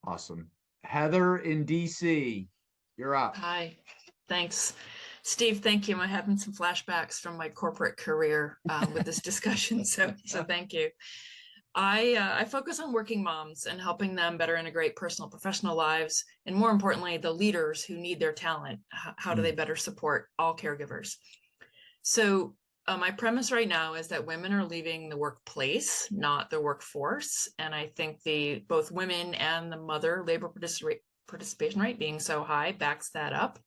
Awesome. Heather in DC, you're up. Hi, thanks. Steve, thank you. I'm having some flashbacks from my corporate career with this discussion, so thank you. I focus on working moms and helping them better integrate personal professional lives, and more importantly, the leaders who need their talent. How do they Mm, better support all caregivers? So my premise right now is that women are leaving the workplace, not the workforce, and I think the both women and the mother labor participation rate being so high backs that up.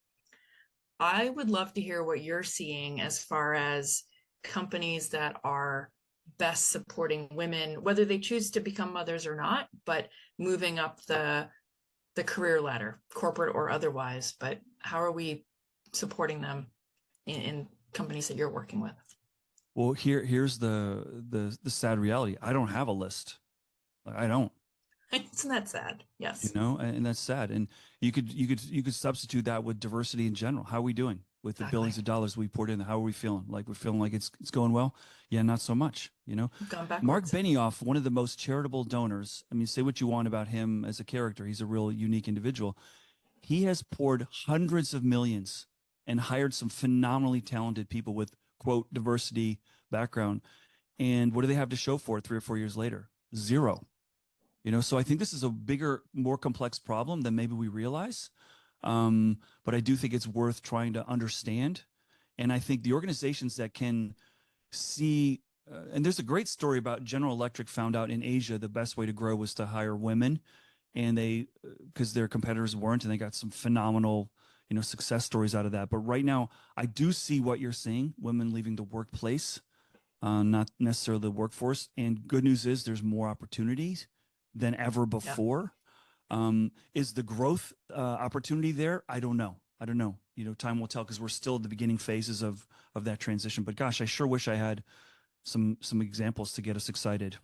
I would love to hear what you're seeing as far as companies that are best supporting women, whether they choose to become mothers or not, but moving up the career ladder, corporate or otherwise. But how are we supporting them in companies that you're working with? Well, here's the sad reality. I don't have a list. Like, I don't, Isn't that sad? Yes, and that's sad. And you could substitute that with diversity in general. How are we doing with the billions exactly. of dollars we poured in? How are we feeling? Like we're feeling like it's going well? Yeah, not so much. We've gone Mark backwards. Benioff, one of the most charitable donors. I mean, say what you want about him as a character. He's a real unique individual. He has poured hundreds of millions and hired some phenomenally talented people with quote diversity background. And what do they have to show for it 3 or 4 years later? Zero. So I think this is a bigger, more complex problem than maybe we realize. But I do think it's worth trying to understand. And I think the organizations that can see, and there's a great story about General Electric found out in Asia the best way to grow was to hire women, and because their competitors weren't, and they got some phenomenal, success stories out of that. But right now, I do see what you're seeing: women leaving the workplace, not necessarily the workforce. And good news is there's more opportunities than ever Yeah. before. Is the growth opportunity there? I don't know. I don't know. Time will tell because we're still at the beginning phases of that transition. But gosh, I sure wish I had some examples to get us excited.